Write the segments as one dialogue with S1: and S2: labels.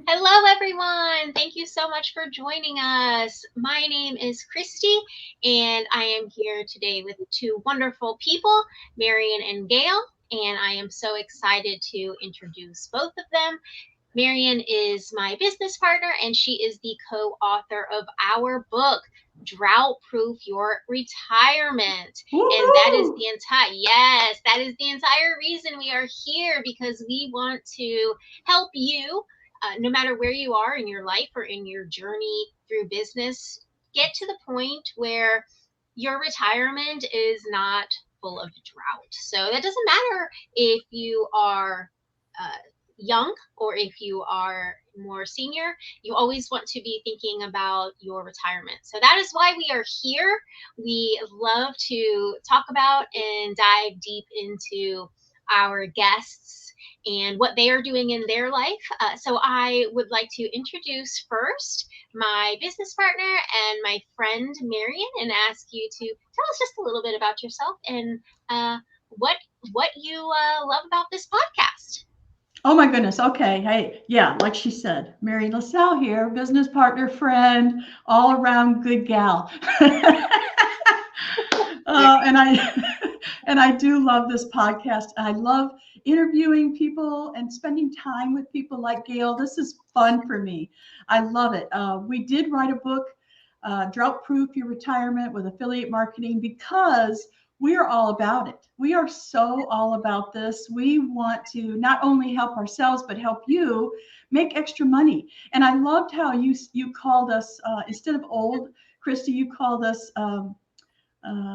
S1: Hello, everyone. Thank you so much for joining us. My name is Kristi, and I am here today with two wonderful people, Marian and Gail, and I am so excited to introduce both of them. Marian is my business partner, and she is the co-author of our book, Drought Proof Your Retirement.
S2: Woo-hoo!
S1: And that is the entire reason we are here, because we want to help you, no matter where you are in your life or in your journey through business, get to the point where your retirement is not full of drought. So that doesn't matter if you are young or if you are more senior, you always want to be thinking about your retirement. So that is why we are here. We love to talk about and dive deep into our guests and what they are doing in their life. So I would like to introduce first my business partner and my friend Marian, and ask you to tell us just a little bit about yourself and what you love about this podcast.
S2: Oh my goodness. Okay. Hey, yeah, like she said, Marian LaSalle here, business partner, friend, all around good gal. And I and I do love this podcast. I love interviewing people and spending time with people like Gail. This is fun for me. I love it. We did write a book, Drought Proof Your Retirement, with affiliate marketing, because we are all about it. We are so all about this. We want to not only help ourselves, but help you make extra money. And I loved how you called us, instead of old, Kristi, you called us,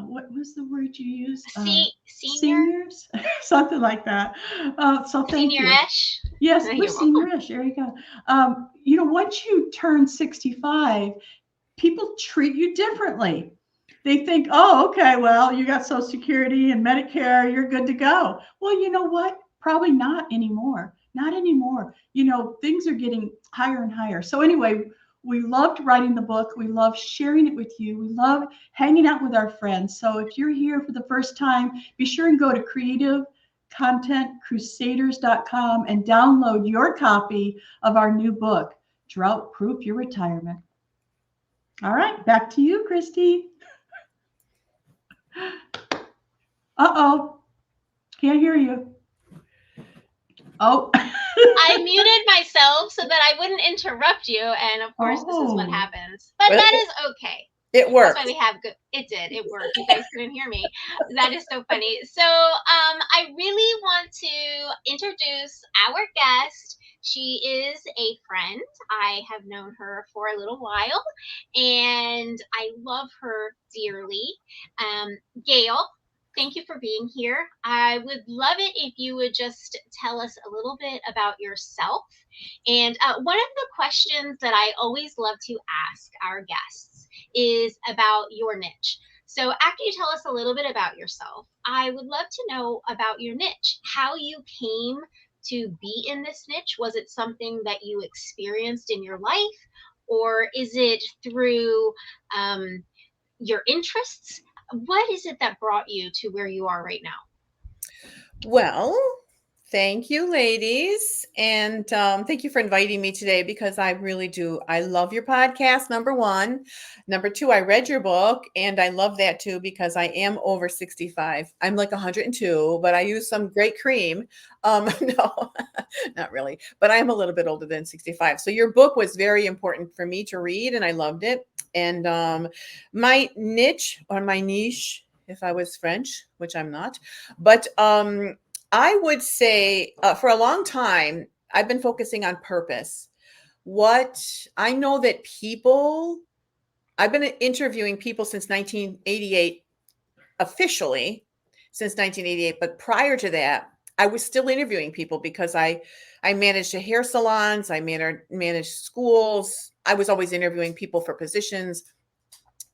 S2: what was the word you used?
S1: Senior,
S2: Seniors, something like that. So thank you.
S1: senior-ish.
S2: Yes,
S1: No,
S2: we're
S1: you're welcome.
S2: seniorish. There you go. Once you turn 65, people treat you differently. They think, oh, okay, well, you got Social Security and Medicare, you're good to go. Well, you know what? Probably not anymore. Not anymore. Things are getting higher and higher. So anyway, we loved writing the book. We love sharing it with you. We love hanging out with our friends. So if you're here for the first time, be sure and go to creativecontentcrusaders.com and download your copy of our new book, Drought Proof Your Retirement. All right, back to you, Kristi. Uh-oh, can't hear you. Oh.
S1: I muted myself so that I wouldn't interrupt you, and of course, this is what happens. But that is okay.
S3: It worked.
S1: That's why we have good. It did. It worked. You guys couldn't hear me. That is so funny. So, I really want to introduce our guest. She is a friend. I have known her for a little while, and I love her dearly. Gail, thank you for being here. I would love it if you would just tell us a little bit about yourself. And one of the questions that I always love to ask our guests is about your niche. So after you tell us a little bit about yourself, I would love to know about your niche, how you came to be in this niche. Was it something that you experienced in your life, or is it through your interests? What is it that brought you to where you are right now?
S3: Well, thank you, ladies. And thank you for inviting me today, because I really do. I love your podcast, number one. Number two, I read your book, and I love that too, because I am over 65. I'm like 102, but I use some great cream. No, not really, but I am a little bit older than 65. So your book was very important for me to read, and I loved it. And my niche, or my niche, if I was French, which I'm not, but I would say for a long time, I've been focusing on purpose. What I know that I've been interviewing people since 1988, officially since 1988. But prior to that, I was still interviewing people, because I managed hair salons, I managed schools. I was always interviewing people for positions.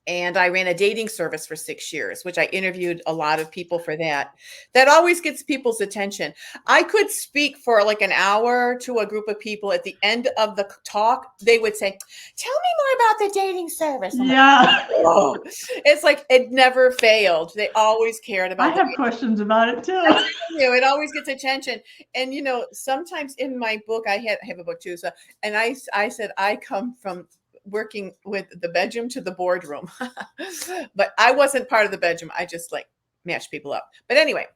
S3: And I ran a dating service for 6 years, which I interviewed a lot of people for that. That always gets people's attention. I could speak for like an hour to a group of people. At the end of the talk, they would say, tell me more about the dating service. I'm
S2: Yeah.
S3: like, oh. It's like it never failed. They always cared about
S2: I have questions about it too.
S3: it always gets attention. And, sometimes in my book, I have a book too. So, and I said, I come from working with the bedroom to the boardroom, but I wasn't part of the bedroom. I just like matched people up. But anyway,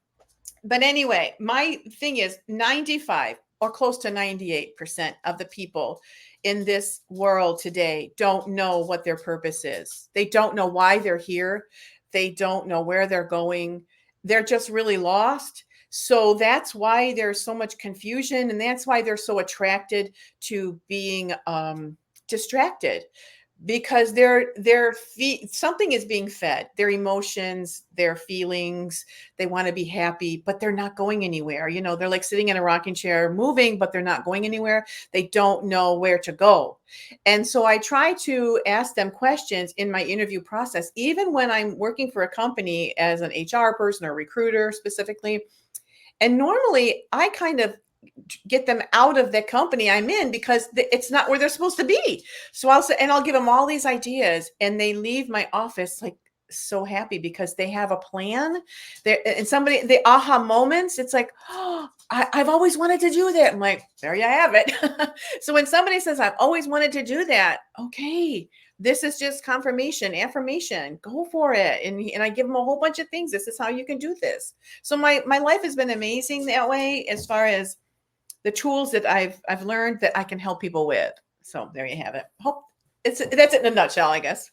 S3: my thing is 95 or close to 98% of the people in this world today don't know what their purpose is. They don't know why they're here. They don't know where they're going. They're just really lost. So that's why there's so much confusion. And that's why they're so attracted to being distracted, because something is being fed, their emotions, their feelings. They want to be happy, but they're not going anywhere. They're like sitting in a rocking chair moving, but they're not going anywhere. They don't know where to go. And so I try to ask them questions in my interview process, even when I'm working for a company as an HR person or recruiter specifically. And normally I kind of get them out of the company I'm in because it's not where they're supposed to be. So I'll give them all these ideas, and they leave my office like so happy because they have a plan. The aha moments, it's like, oh, I've always wanted to do that. I'm like, there you have it. So when somebody says, I've always wanted to do that, okay, this is just confirmation, affirmation, go for it. And I give them a whole bunch of things. This is how you can do this. So my life has been amazing that way, as far as the tools that I've learned that I can help people with. So there you have it. That's it in a nutshell, I guess.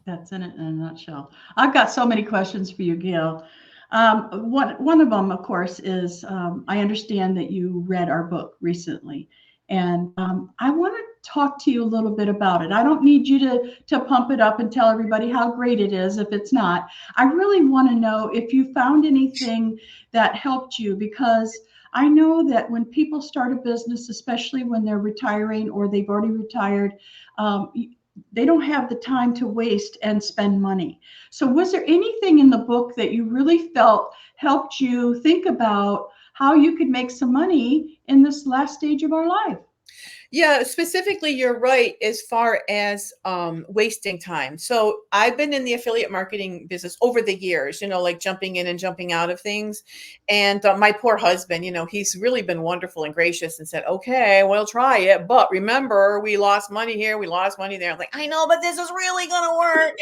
S2: That's in it in a nutshell. I've got so many questions for you, Gail. One of them, of course, is I understand that you read our book recently, and I want to talk to you a little bit about it. I don't need you to pump it up and tell everybody how great it is if it's not. I really want to know if you found anything that helped you, because I know that when people start a business, especially when they're retiring or they've already retired, they don't have the time to waste and spend money. So was there anything in the book that you really felt helped you think about how you could make some money in this last stage of our life?
S3: Yeah, specifically, you're right as far as wasting time. So I've been in the affiliate marketing business over the years, like jumping in and jumping out of things. And my poor husband, he's really been wonderful and gracious and said, okay, we'll try it. But remember, we lost money here, we lost money there. I'm like, I know, but this is really going to work.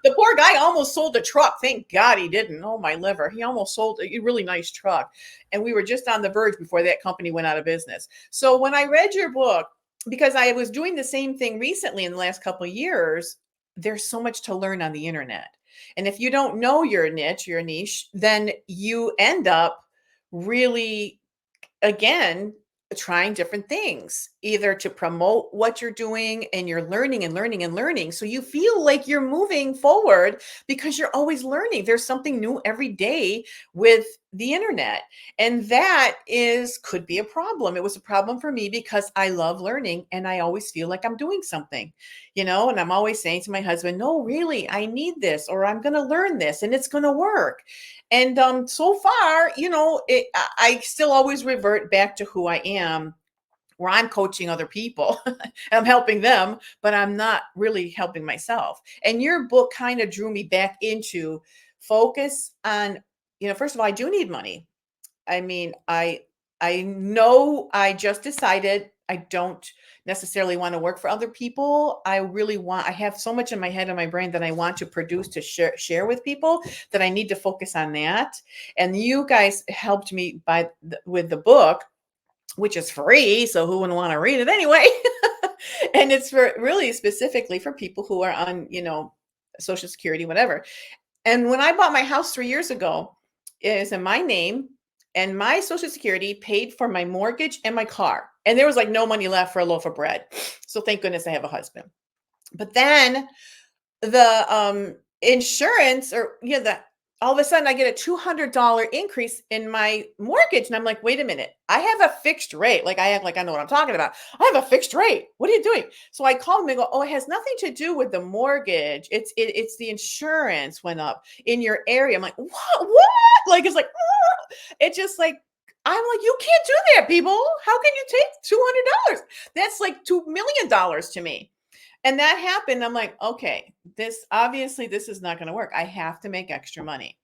S3: The poor guy almost sold a truck. Thank God he didn't. Oh, my liver. He almost sold a really nice truck. And we were just on the verge before that company went out of business. So when I read your book, because I was doing the same thing recently in the last couple of years, there's so much to learn on the internet. And if you don't know your niche, then you end up really, again, trying different things, either to promote what you're doing, and you're learning and learning and learning. So you feel like you're moving forward because you're always learning. There's something new every day with the internet. And that could be a problem. It was a problem for me because I love learning and I always feel like I'm doing something, and I'm always saying to my husband, no, really, I need this, or I'm going to learn this and it's going to work. And so far, I still always revert back to who I am, where I'm coaching other people and I'm helping them, but I'm not really helping myself. And your book kind of drew me back into focus on, first of all, I do need money. I mean, I know I just decided I don't necessarily want to work for other people. I have so much in my head and my brain that I want to produce to share with people, that I need to focus on that. And you guys helped me with the book, which is free. So who wouldn't want to read it anyway? And it's really specifically for people who are on, Social Security, whatever. And when I bought my house 3 years ago, it is in my name, and my Social Security paid for my mortgage and my car. And there was like no money left for a loaf of bread. So thank goodness I have a husband. But then the insurance, or the all of a sudden I get a $200 increase in my mortgage. And I'm like, wait a minute, I have a fixed rate. Like I act like I know what I'm talking about. I have a fixed rate. What are you doing? So I call them and go, oh, it has nothing to do with the mortgage. It's the insurance went up in your area. I'm like, what? Like, it's like, it's just like, I'm like, you can't do that, people. How can you take $200? That's like $2 million to me. And that happened. I'm like, okay, this is not going to work. I have to make extra money.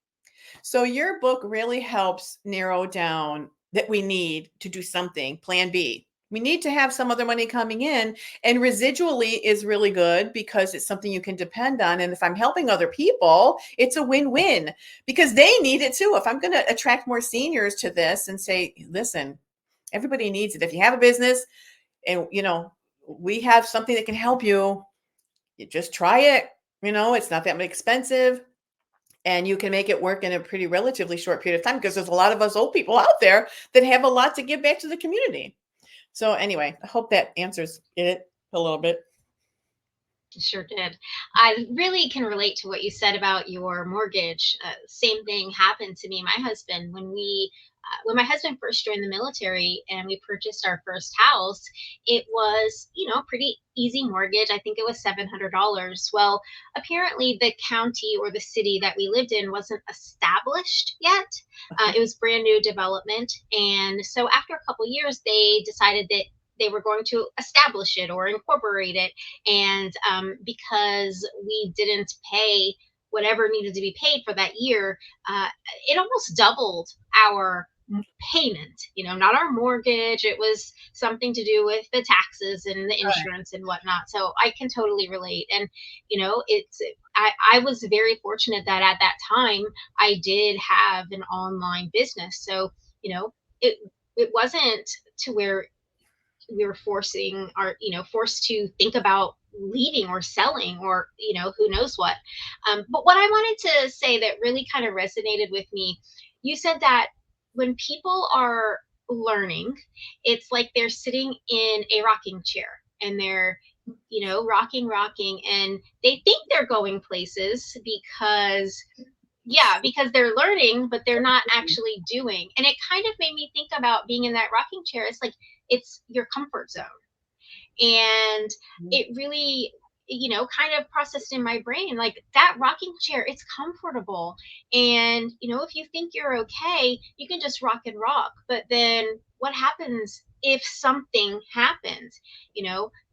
S3: So your book really helps narrow down that we need to do something, plan B. We need to have some other money coming in, and residually is really good because it's something you can depend on. And if I'm helping other people, it's a win-win because they need it too. If I'm going to attract more seniors to this and say, listen, everybody needs it. If you have a business and, we have something that can help you, you just try it. It's not that expensive. And you can make it work in a pretty relatively short period of time because there's a lot of us old people out there that have a lot to give back to the community. So anyway, I hope that answers it a little bit.
S1: Sure did. I really can relate to what you said about your mortgage. Same thing happened to me and my husband when my husband first joined the military and we purchased our first house. It was, pretty easy mortgage. I think it was $700. Well, apparently the county or the city that we lived in wasn't established yet. It was brand new development. And so after a couple years, they decided that they were going to establish it or incorporate it. And because we didn't pay whatever needed to be paid for that year, it almost doubled our payment, not our mortgage. It was something to do with the taxes and the insurance and whatnot. So I can totally relate. And, I was very fortunate that at that time I did have an online business. So, it wasn't to where we were forced to think about leaving or selling or, who knows what. But what I wanted to say that really kind of resonated with me, you said that when people are learning, it's like they're sitting in a rocking chair and they're, rocking, and they think they're going places because they're learning, but they're not actually doing. And it kind of made me think about being in that rocking chair. It's like, it's your comfort zone. And it really, kind of processed in my brain, like that rocking chair, it's comfortable. And, if you think you're okay, you can just rock and rock. But then what happens if something happens?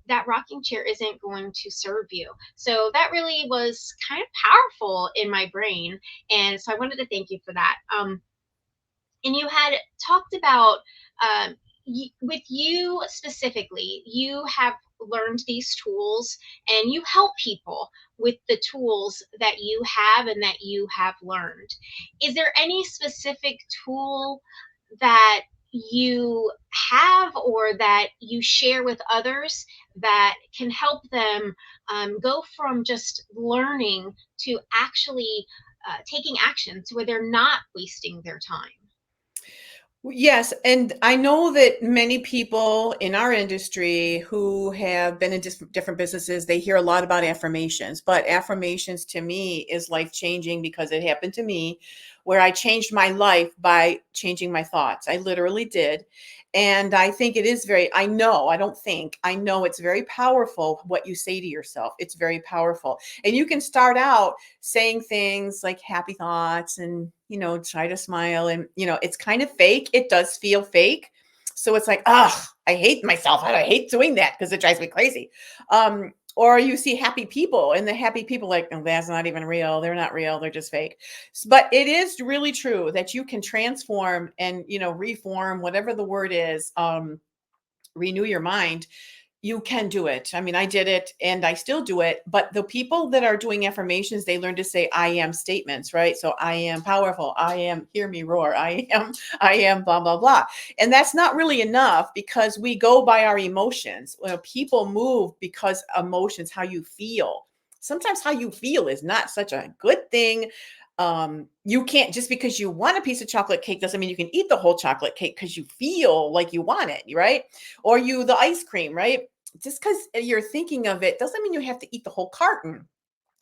S1: That rocking chair isn't going to serve you. So that really was kind of powerful in my brain. And so I wanted to thank you for that. And you had talked about, with you specifically, you have learned these tools and you help people with the tools that you have and that you have learned. Is there any specific tool that you have or that you share with others that can help them go from just learning to actually taking action to where they're not wasting their time?
S3: Yes. And I know that many people in our industry who have been in different businesses, they hear a lot about affirmations, but affirmations to me is life-changing because it happened to me where I changed my life by changing my thoughts. I literally did. And I think it is I know it's very powerful what you say to yourself. It's very powerful. And you can start out saying things like happy thoughts and, try to smile. And, it's kind of fake. It does feel fake. So it's like, I hate myself. I hate doing that because it drives me crazy. Or you see happy people and the happy people like, oh, that's not even real. They're not real. They're just fake. But it is really true that you can transform and, reform, whatever the word is, renew your mind. You can do it. I mean, I did it and I still do it. But the people that are doing affirmations, they learn to say I am statements, right? So I am powerful. I am, hear me roar. I am blah, blah, blah. And that's not really enough because we go by our emotions. Well, people move because emotions, how you feel. Sometimes how you feel is not such a good thing. You can't, just because you want a piece of chocolate cake doesn't mean you can eat the whole chocolate cake because you feel like you want it, right? Or the ice cream, right? Just because you're thinking of it doesn't mean you have to eat the whole carton.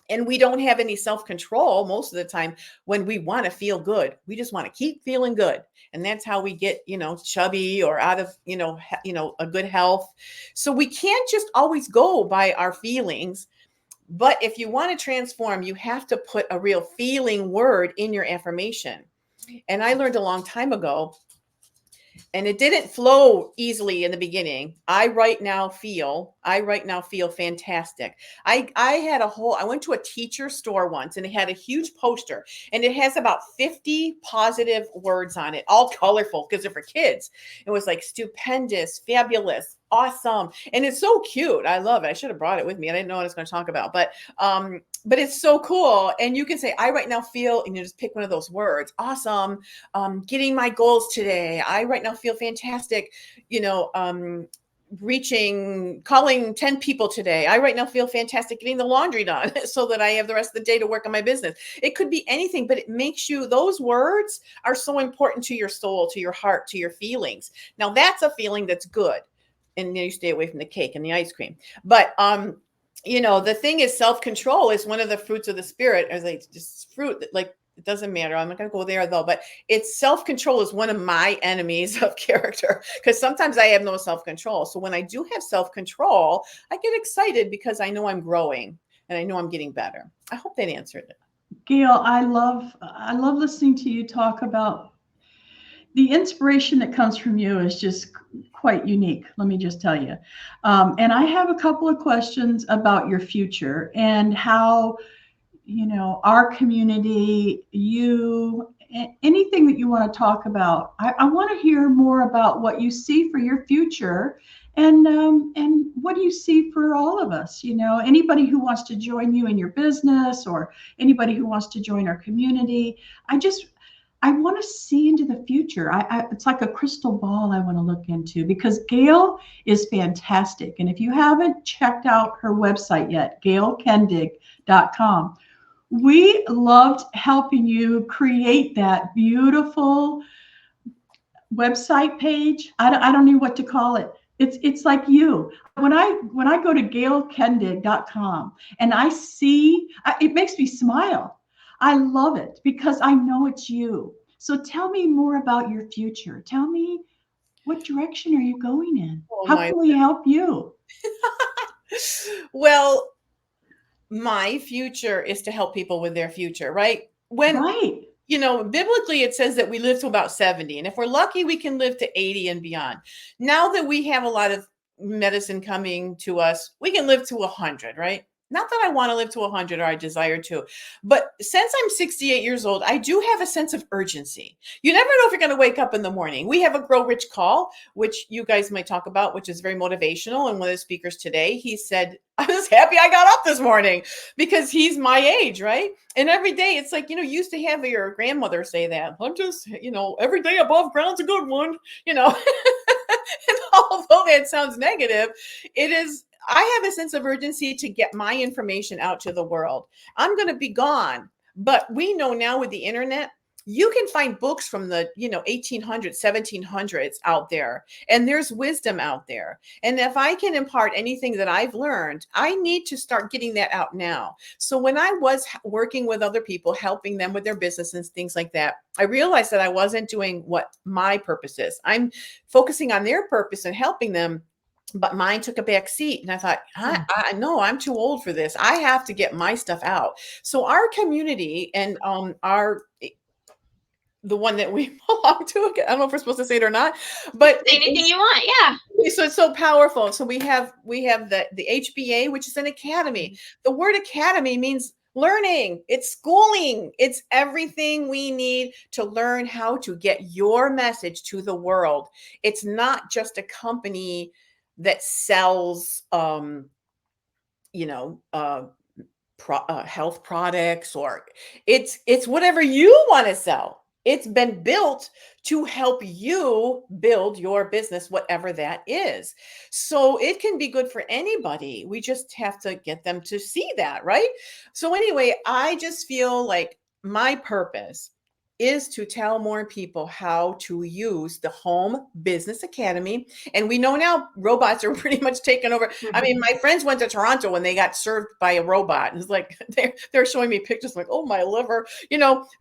S3: And we don't have any self-control most of the time when we want to feel good. We just want to keep feeling good. And that's how we get, chubby or out of, a good health. So we can't just always go by our feelings. But if you want to transform, you have to put a real feeling word in your affirmation. And I learned a long time ago, and it didn't flow easily in the beginning. I right now feel fantastic. I went to a teacher store once, and it had a huge poster, and it has about 50 positive words on it, all colorful because they're for kids. It was like stupendous, fabulous, awesome. And it's so cute. I love it. I should have brought it with me. I didn't know what I was going to talk about, but it's so cool. And you can say, I right now feel, and you just pick one of those words. Awesome. Getting my goals today. I right now feel fantastic. Calling 10 people today. I right now feel fantastic getting the laundry done so that I have the rest of the day to work on my business. It could be anything, but it makes you, those words are so important to your soul, to your heart, to your feelings. Now that's a feeling that's good. And you stay away from the cake and the ice cream. But, the thing is, self-control is one of the fruits of the spirit. As like just fruit, like it doesn't matter. I'm not going to go there though, but it's self-control is one of my enemies of character, because sometimes I have no self-control. So when I do have self-control, I get excited because I know I'm growing and I know I'm getting better. I hope that answered it.
S2: Gail, I love listening to you talk about the inspiration that comes from you is just quite unique. Let me just tell you. And I have a couple of questions about your future and how, our community, anything that you want to talk about. I want to hear more about what you see for your future and what do you see for all of us? Anybody who wants to join you in your business or anybody who wants to join our community. I want to see into the future. It's like a crystal ball I want to look into, because Gail is fantastic. And if you haven't checked out her website yet, gailkendig.com, we loved helping you create that beautiful website page. I don't know what to call it. It's like you. When I go to gailkendig.com and I see, it makes me smile. I love it because I know it's you. So tell me more about your future. Tell me, what direction are you going in? How can we help you?
S3: Well, my future is to help people with their future, right? Biblically it says that we live to about 70. And if we're lucky, we can live to 80 and beyond. Now that we have a lot of medicine coming to us, we can live to 100, right? Not that I want to live to 100 or I desire to, but since I'm 68 years old, I do have a sense of urgency. You never know if you're going to wake up in the morning. We have a Grow Rich call, which you guys might talk about, which is very motivational. And one of the speakers today, he said, I was happy I got up this morning because he's my age, right? And every day it's like, you used to have your grandmother say that. I'm just, every day above ground's a good one, And although that sounds negative, it is. I have a sense of urgency to get my information out to the world. I'm going to be gone, but we know now with the internet, you can find books from the 1800s, 1700s out there, and there's wisdom out there. And if I can impart anything that I've learned, I need to start getting that out now. So when I was working with other people, helping them with their business and things like that, I realized that I wasn't doing what my purpose is. I'm focusing on their purpose and helping them. But mine took a back seat. And I thought, I know I'm too old for this. I have to get my stuff out. So our community and the one that we belong to, I don't know if we're supposed to say it or not, but
S1: say anything you want. Yeah.
S3: So it's so powerful. So we have the HBA, which is an academy. The word academy means learning. It's schooling. It's everything we need to learn how to get your message to the world. It's not just a company that sells, health products, or it's whatever you want to sell. It's been built to help you build your business, whatever that is. So it can be good for anybody. We just have to get them to see that, right? So anyway, I just feel like my purpose is to tell more people how to use the Home Business Academy. And we know now robots are pretty much taking over. I mean, my friends went to Toronto when they got served by a robot. And it's like, they're showing me pictures like, oh, my liver.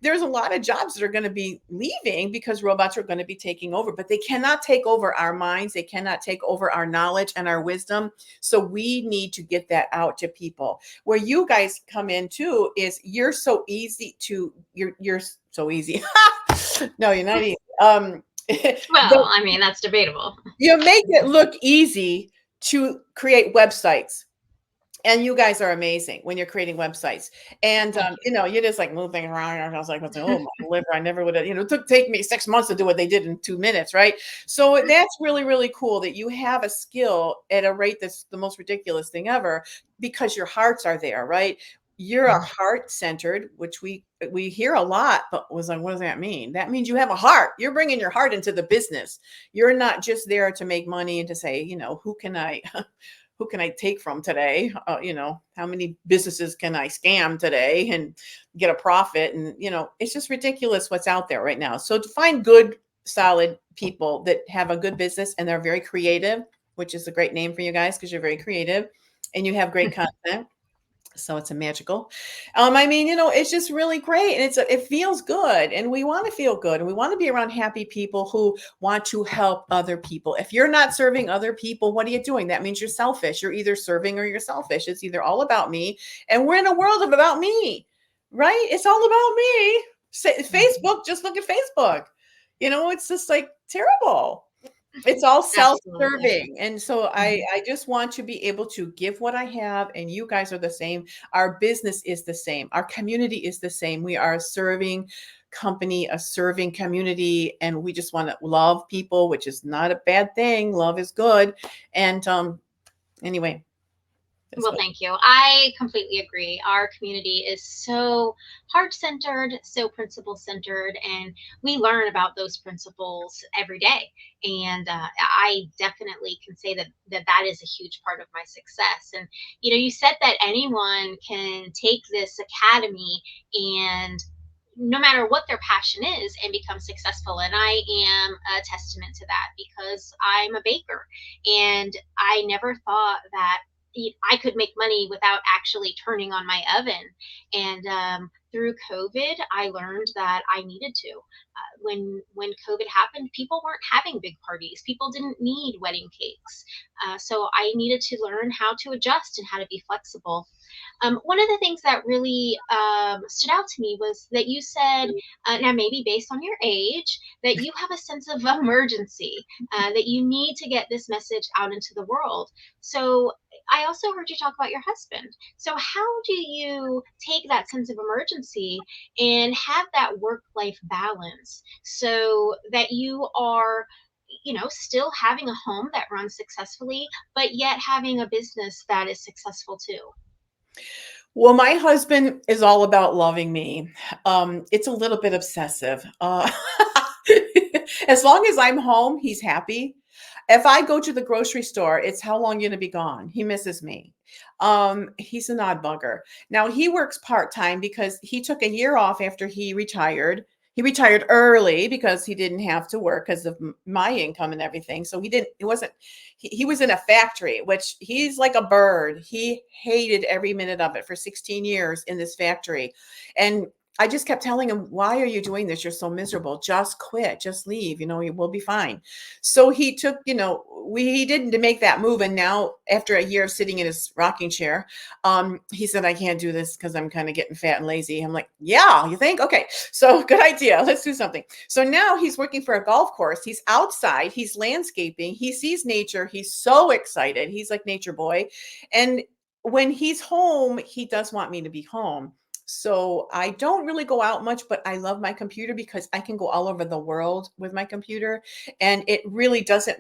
S3: There's a lot of jobs that are going to be leaving because robots are going to be taking over, but they cannot take over our minds. They cannot take over our knowledge and our wisdom. So we need to get that out to people. Where you guys come in too is you're so easy to, you're so easy. No, you're not easy.
S1: Well, I mean, that's debatable.
S3: You make it look easy to create websites. And you guys are amazing when you're creating websites. And, you're just like moving around. I was like, oh, my liver, I never would have, it took take me 6 months to do what they did in 2 minutes. Right. So that's really, really cool that you have a skill at a rate that's the most ridiculous thing ever, because your hearts are there. Right. You're a heart-centered, which we hear a lot, but was like, what does that mean? That means you have a heart. You're bringing your heart into the business. You're not just there to make money and to say, who can I take from today? How many businesses can I scam today and get a profit? And, it's just ridiculous what's out there right now. So to find good, solid people that have a good business and they're very creative, which is a great name for you guys because you're very creative and you have great content. So it's a magical. It's just really great. And it feels good. And we want to feel good. And we want to be around happy people who want to help other people. If you're not serving other people, what are you doing? That means you're selfish. You're either serving or you're selfish. It's either all about me. And we're in a world of about me, right? It's all about me. Facebook, just look at Facebook. It's just like terrible. It's all self-serving. And so I just want to be able to give what I have, and you guys are the same. Our business is the same. Our community is the same. We are a serving company, a serving community, and we just want to love people, which is not a bad thing. Love is good. And anyway.
S1: Well, thank you. I completely agree. Our community is so heart-centered, so principle-centered, and we learn about those principles every day. And I definitely can say that is a huge part of my success. And, you said that anyone can take this academy and no matter what their passion is and become successful. And I am a testament to that because I'm a baker and I never thought that I could make money without actually turning on my oven. And through COVID, I learned that I needed to. When COVID happened, people weren't having big parties. People didn't need wedding cakes. So I needed to learn how to adjust and how to be flexible. One of the things that really stood out to me was that you said, now maybe based on your age, that you have a sense of emergency, that you need to get this message out into the world. So I also heard you talk about your husband. So how do you take that sense of emergency and have that work-life balance so that you are, still having a home that runs successfully, but yet having a business that is successful too?
S3: Well, my husband is all about loving me. It's a little bit obsessive. As long as I'm home, he's happy. If I go to the grocery store, it's how long you going to be gone. He misses me. He's an odd bugger. Now he works part-time because he took a year off after he retired. He retired early because he didn't have to work because of my income and everything. So he was in a factory, which he's like a bird. He hated every minute of it for 16 years in this factory. And I just kept telling him, why are you doing this? You're so miserable. Just quit, just leave, we'll be fine. So he took, he didn't make that move. And now after a year of sitting in his rocking chair, he said, I can't do this because I'm kind of getting fat and lazy. I'm like, yeah, you think? Okay. So good idea. Let's do something. So now he's working for a golf course. He's outside, he's landscaping. He sees nature. He's so excited. He's like nature boy. And when he's home, he does want me to be home. So I don't really go out much, but I love my computer because I can go all over the world with my computer. And it really doesn't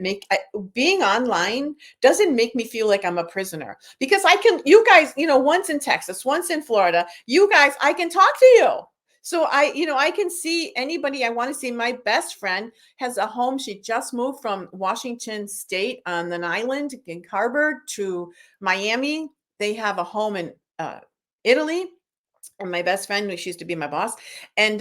S3: being online doesn't make me feel like I'm a prisoner because you guys, once in Texas, once in Florida, you guys, I can talk to you. So I can see anybody I want to see. My best friend has a home. She just moved from Washington State on an island in Harbor to Miami. They have a home in Italy. And my best friend, she used to be my boss. And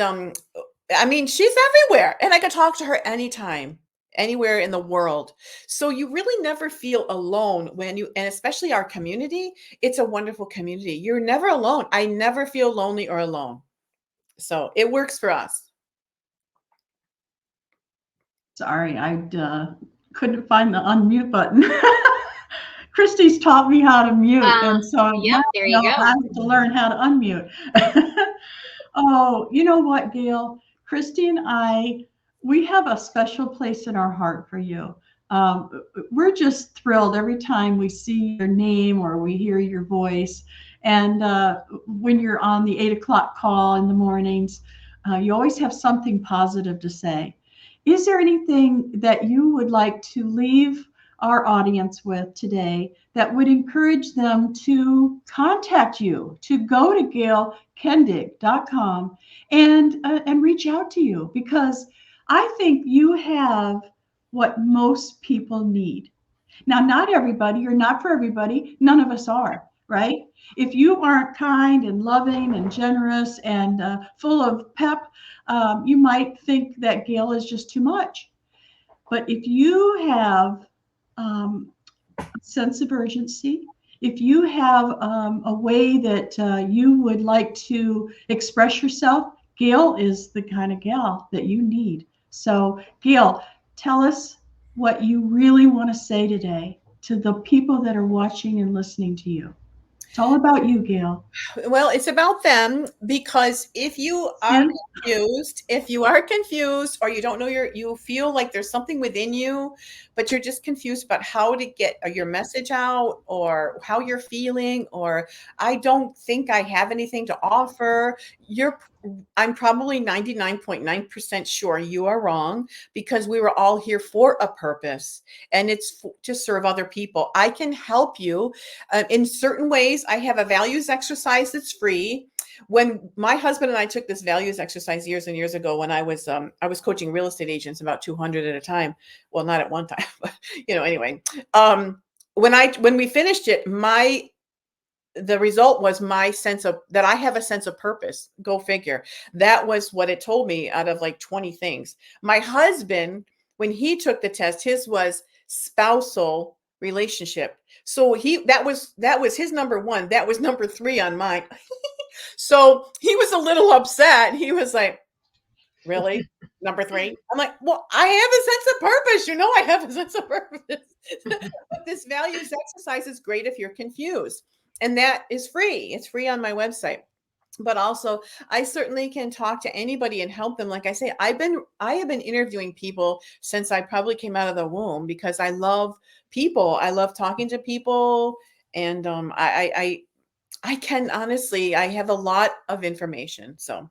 S3: I mean, she's everywhere, and I can talk to her anytime, anywhere in the world. So you really never feel alone when you, and especially our community, it's a wonderful community. You're never alone. I never feel lonely or alone. So it works for us.
S2: Sorry, I couldn't find the unmute button. Kristi's taught me how to mute, and so
S1: yep, there you go.
S2: I have to learn how to unmute. Oh, you know what, Gail? Kristi and we have a special place in our heart for you. We're just thrilled every time we see your name or we hear your voice. And when you're on the 8 o'clock call in the mornings, you always have something positive to say. Is there anything that you would like to leave our audience with today that would encourage them to contact you, to go to gailkendig.com and reach out to you? Because I think you have what most people need. Now, not everybody, or not for everybody, none of us are, right? If you aren't kind and loving and generous and full of pep, you might think that Gail is just too much. But if you have a sense of urgency, if you have a way that you would like to express yourself, Gail is the kind of gal that you need. So, Gail, tell us what you really want to say today to the people that are watching and listening to you. It's all about you, Gail.
S3: Well, it's about them, because if you are confused, or you don't know you feel like there's something within you, but you're just confused about how to get your message out, or how you're feeling, or I don't think I have anything to offer, I'm probably 99.9% sure you are wrong, because we were all here for a purpose, and it's to serve other people. I can help you in certain ways. I have a values exercise that's free. When my husband and I took this values exercise years and years ago, when I was coaching real estate agents, about 200 at a time. Well, not at one time, but anyway. When we finished it, the result was my sense of that I have a sense of purpose. Go figure. That was what it told me out of like 20 things. My husband, when he took the test, his was spousal relationship. So that was his number one. That was number 3 on mine. So he was a little upset. He was like, really? Number 3? I'm like, well, I have a sense of purpose. I have a sense of purpose. But this values exercise is great if you're confused. And that is free. It's free on my website. But also, I certainly can talk to anybody and help them. Like I say, I have been interviewing people since I probably came out of the womb, because I love people. I love talking to people. And I can honestly, I have a lot of information. So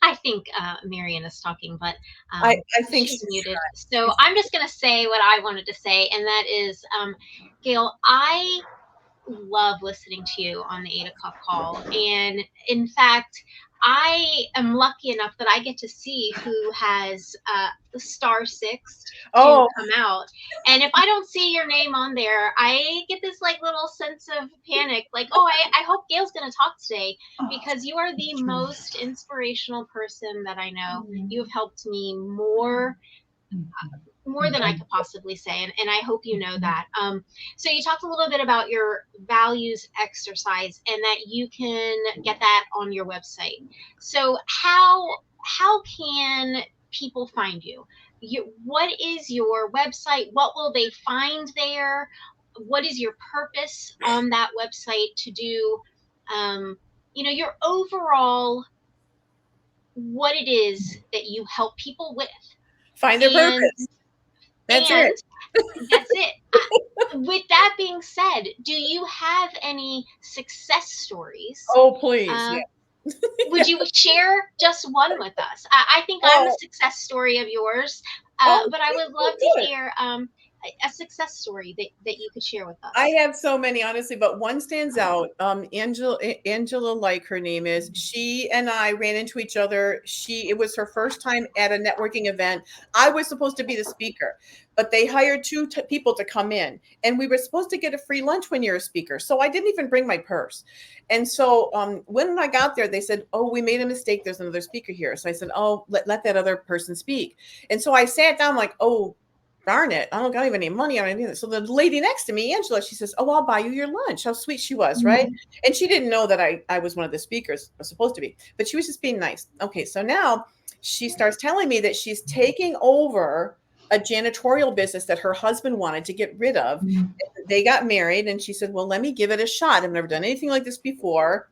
S1: I think Marian is talking, but
S3: I think
S1: she's muted. So I'm just going to say what I wanted to say, and that is, Gail, I love listening to you on the 8 o'clock call. And in fact, I am lucky enough that I get to see who has the star 6 to come out. And if I don't see your name on there, I get this like little sense of panic, like, oh, I hope Gail's going to talk today, because you are the most inspirational person that I know. You have helped me more than I could possibly say. And I hope you know that. So you talked a little bit about your values exercise, and that you can get that on your website. So how can people find you? What is your website? What will they find there? What is your purpose on that website to do? Your overall, what it is that you help people with.
S3: Find their purpose. That's it.
S1: That's it. With that being said, do you have any success stories?
S3: Oh, please. Yeah.
S1: Would you share just one with us? I think I'm a success story of yours, but I would love to hear a success story that you could share with us?
S3: I have so many, honestly, but one stands out. Angela, like her name is, she and I ran into each other. It was her first time at a networking event. I was supposed to be the speaker, but they hired two people to come in, and we were supposed to get a free lunch when you're a speaker. So I didn't even bring my purse. And so when I got there, they said, "Oh, we made a mistake. There's another speaker here." So I said, "Oh, let that other person speak." And so I sat down like, "Oh, darn it, I don't got even any money on anything." So the lady next to me, Angela, she says, "Oh, I'll buy you your lunch." How sweet she was, right? And she didn't know that I was one of the speakers, I was supposed to be, but she was just being nice. Okay, so now she starts telling me that she's taking over a janitorial business that her husband wanted to get rid of. They got married, and she said, "Well, let me give it a shot. I've never done anything like this before."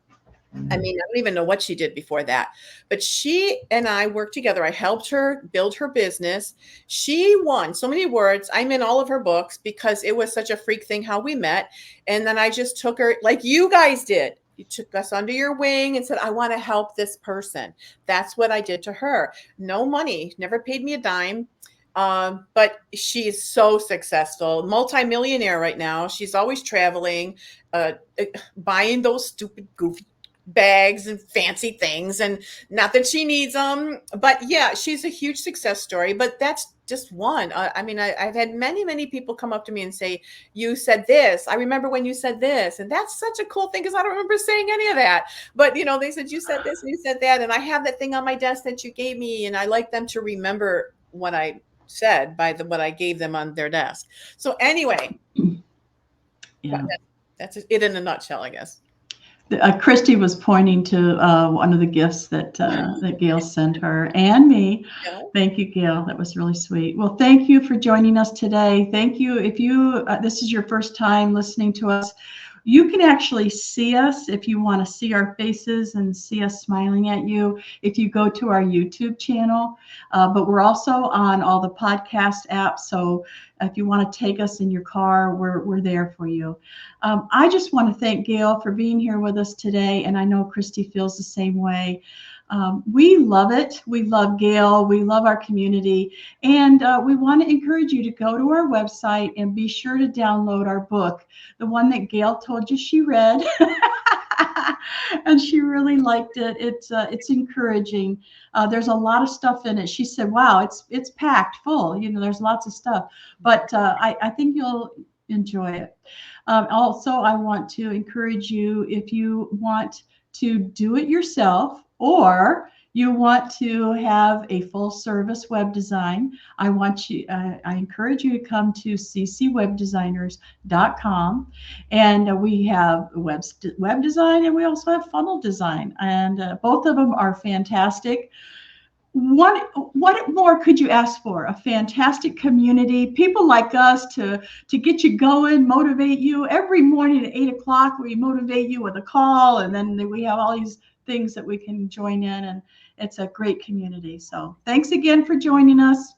S3: I mean, I don't even know what she did before that, but she and I worked together. I helped her build her business. She won so many awards. I'm in all of her books because it was such a freak thing how we met. And then I just took her like you guys did. You took us under your wing and said, "I want to help this person." That's what I did to her. No money, never paid me a dime. But she's so successful, multimillionaire right now. She's always traveling, buying those stupid, goofy bags and fancy things, and not that she needs them, but yeah, she's a huge success story. But that's just one. I mean, I've had many people come up to me and say, "You said this. I remember when you said this." And that's such a cool thing because I don't remember saying any of that. But they said, "You said this and you said that, and I have that thing on my desk that you gave me." And I like them to remember what I said by what I gave them on their desk. So anyway, yeah, that's it in a nutshell, I guess.
S2: Kristi was pointing to one of the gifts that Gail sent her and me. Yeah. Thank you, Gail. That was really sweet. Well, thank you for joining us today. Thank you. If you this is your first time listening to us, you can actually see us if you want to see our faces and see us smiling at you if you go to our YouTube channel. But we're also on all the podcast apps. So if you want to take us in your car, we're there for you. I just want to thank Gail for being here with us today. And I know Kristi feels the same way. We love it. We love Gail. We love our community. And we want to encourage you to go to our website and be sure to download our book, the one that Gail told you she read. And she really liked it. It's encouraging. There's a lot of stuff in it. She said, "Wow, it's packed full. There's lots of stuff." But I think you'll enjoy it. Also, I want to encourage you, if you want to do it yourself or you want to have a full service web design, I encourage you to come to ccwebdesigners.com. And we have web design, and we also have funnel design, and both of them are fantastic. What more could you ask for? A fantastic community, people like us to get you going, motivate you. Every morning at 8:00, we motivate you with a call, and then we have all these things that we can join in, and it's a great community. So thanks again for joining us.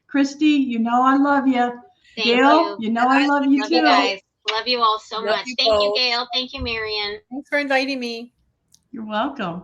S2: Kristi, I love you. Gail, I love you too.
S1: You guys. Love you all so much. Thank you, Gail. Thank you, Marian.
S3: Thanks for inviting me.
S2: You're welcome.